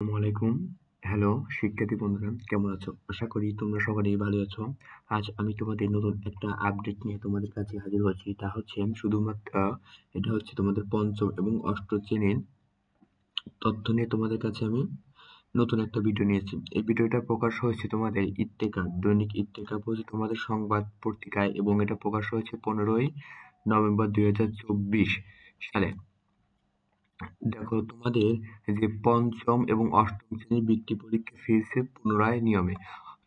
আসসালামু আলাইকুম। হ্যালো শিক্ষার্থী বন্ধুরা, কেমন আছো? আশা করি তোমরা সকলেই ভালো আছো। আজ আমি তোমাদের নতুন একটা আপডেট নিয়ে তোমাদের কাছে হাজির হয়েছি। তা হচ্ছে শুধুমাত্র এটা হচ্ছে তোমাদের পঞ্চম এবং অষ্টম শ্রেণীর তথ্য নিয়ে তোমাদের কাছে আমি নতুন একটা ভিডিও নিয়েছি। এই ভিডিওটা প্রকাশ হয়েছে তোমাদের ইত্তেফাক, দৈনিক ইত্তেফাক হচ্ছে তোমাদের সংবাদ পত্রিকায় এবং এটা প্রকাশ হয়েছে 15ই নভেম্বর 2024 সালে। দেখো তোমাদের যে পঞ্চম এবং অষ্টম শ্রেণীর বৃত্তি পরীক্ষা ফিরছে পুনরায় নিয়মে।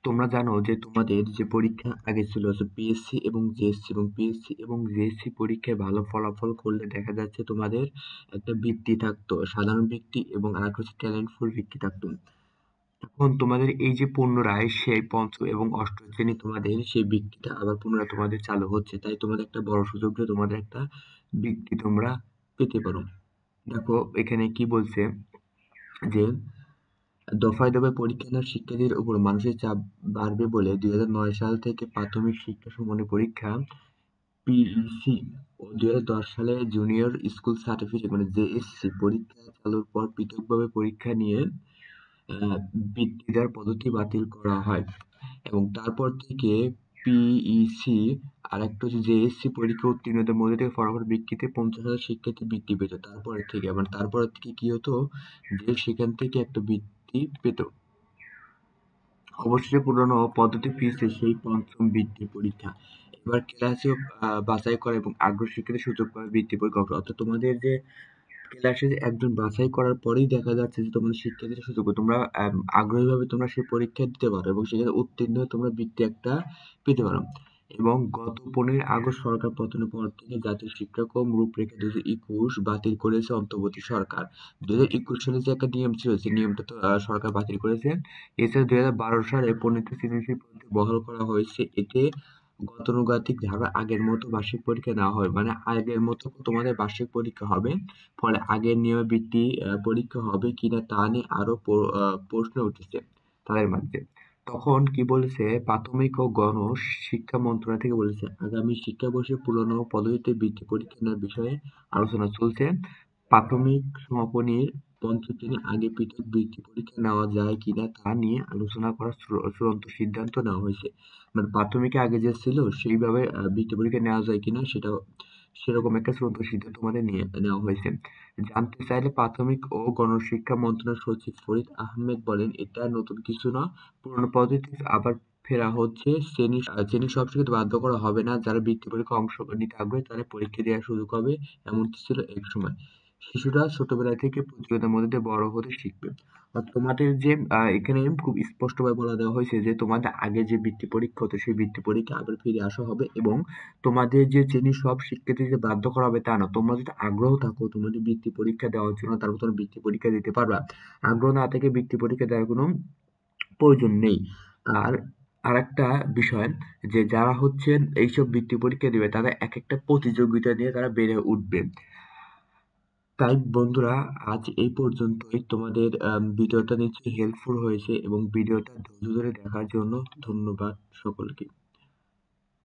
তোমরা জানো যে তোমাদের যে পরীক্ষা আগে ছিল পিএসসি এবং জেএসসি, এবং পিএসসি এবং জেএসসি পরীক্ষায় ভালো ফলাফল করলে দেখা যাচ্ছে তোমাদের একটা বৃত্তি থাকতো, সাধারণ বৃত্তি, এবং আর হচ্ছে ট্যালেন্টফুল বৃত্তি থাকতো। এখন তোমাদের এই যে পুনরায় সেই পঞ্চম এবং অষ্টম শ্রেণী তোমাদের সেই বৃত্তিটা আবার পুনরায় তোমাদের চালু হচ্ছে, তাই তোমাদের একটা বড় সুযোগ যে তোমাদের একটা বৃত্তি তোমরা পেতে পারো। দেখো এখানে কি বলছে যে দফায় দফায় পরীক্ষা নেওয়া শিক্ষার্থীদের উপর মানসিক চাপ বাড়বে বলে 2009 সাল থেকে প্রাথমিক শিক্ষা সমাপনী পরীক্ষা পিইসি ও 2010 সালে জুনিয়র স্কুল সার্টিফিকেট মানে জেএসসি পরীক্ষা চালুর পর পৃথকভাবে পরীক্ষা নিয়ে বৃত্তি দেওয়ার পদ্ধতি বাতিল করা হয়, এবং তারপর থেকে পিইসি আর একটা হচ্ছে জেএসসি পরীক্ষা উত্তীর্ণদের মধ্যে থেকে ফলাফল ভিত্তিতে 50,000 শিক্ষার্থী বৃত্তি পেত। তারপরে থেকে কি হতো যে সেখান থেকে একটা বৃত্তি পেত। অবশেষে পুরনো পদ্ধতি ফিরছে সেই পঞ্চম বৃত্তি পরীক্ষা। এবার ক্লাসে বাছাই করা এবং আগ্রহী শিক্ষার্থীর সুযোগ পাবে বৃত্তি পরীক্ষা। অর্থাৎ তোমাদের যে ক্লাসে একজন বাছাই করার পরেই দেখা যাচ্ছে যে তোমাদের শিক্ষার্থীরা সুযোগ পাবে। তোমরা আগ্রহীভাবে তোমরা সেই পরীক্ষা দিতে পারো এবং সেখানে উত্তীর্ণ হয়ে তোমরা বৃত্তি একটা পেতে পারো। এবং গত 15 আগস্ট সরকার পতনের পর থেকে জাতীয় শিক্ষাক্রম রূপরেখা 2021 বাতিল করেছে অন্তর্বর্তী সরকার। 2021 সালে যে একটা নিয়ম ছিল সেই নিয়মটা তো সরকার বাতিল করেছে। এছাড়া 2012 সালে প্রণীত সৃজনশীল পদ্ধতি বহাল করা হয়েছে। এতে গতানুগতিক ধারা আগের মতো বার্ষিক পরীক্ষা নেওয়া হবে, মানে আগের মতো তোমাদের বার্ষিক পরীক্ষা হবে। ফলে আগের নিয়মে বৃত্তি পরীক্ষা হবে কিনা তা নিয়ে আরো প্রশ্ন উঠেছে তাদের মাঝে। তখন কি বলেছে, প্রাথমিক ও গণ শিক্ষা মন্ত্রণালয় থেকে বলেছে আগামী শিক্ষাবর্ষে পুরনো পদ্ধতিতে বৃত্তি পরীক্ষা নেওয়ার বিষয়ে আলোচনা চলছে। প্রাথমিক সমাপনীর পঞ্চম শ্রেণীর আগে পৃথক বৃত্তি পরীক্ষা নেওয়া যায় কিনা তা নিয়ে আলোচনা করার চূড়ান্ত সিদ্ধান্ত নেওয়া হয়েছে। মানে প্রাথমিকে আগে যে ছিল সেইভাবে বৃত্তি পরীক্ষা নেওয়া যায় কিনা সেটা সেরকম একটা চূড়ান্ত সিদ্ধান্ত তোমাদের নেওয়া হয়েছে। জানতে চাইলে প্রাথমিক ও গণশিক্ষা মন্ত্রণালয়ের সচিব ফরিদ আহমেদ বলেন, এটা নতুন কিছু না, পুরনো পদ্ধতি আবার ফেরা হচ্ছে। শ্রেণী সব শিক্ষার্থী বাধ্য করা হবে না, যারা বৃত্তি পরীক্ষায় অংশ নিতে আগ্রহী তারা পরীক্ষা দেওয়ার সুযোগ হবে, এমনটি ছিল এক সময়। শিশুরা ছোটবেলা থেকে প্রতিযোগিতার মধ্যে দিয়ে বড় হতে শিখবে। আর তোমাদের যে এখানে খুব স্পষ্টভাবে বলা দেওয়া হয়েছে যে তোমাদের আগে যে বৃত্তি পরীক্ষা হতো সেই বৃত্তি পরীক্ষা আবার ফিরে আসা হবে, এবং তোমাদের যে শ্রেণীর সব শিক্ষার্থীকে বাধ্য করা হবে তা না। তোমরা যদি আগ্রহ থাকো তোমাদের বৃত্তি পরীক্ষা দেওয়ার জন্য তারপর তোমরা বৃত্তি পরীক্ষা দিতে পারবা। আগ্রহ না থেকে বৃত্তি পরীক্ষা দেওয়ার কোনো প্রয়োজন নেই। আর আরেকটা বিষয়, যে যারা হচ্ছে এইসব বৃত্তি পরীক্ষা দিবে তারা এক একটা প্রতিযোগিতা নিয়ে তারা বেড়ে উঠবে। তাই বন্ধুরা, আজ এই পর্যন্তই। তোমাদের ভিডিওটা নিশ্চয়ই হেল্পফুল হয়েছে এবং ভিডিওটা ধৈর্য ধরে দেখার জন্য ধন্যবাদ সকলকে।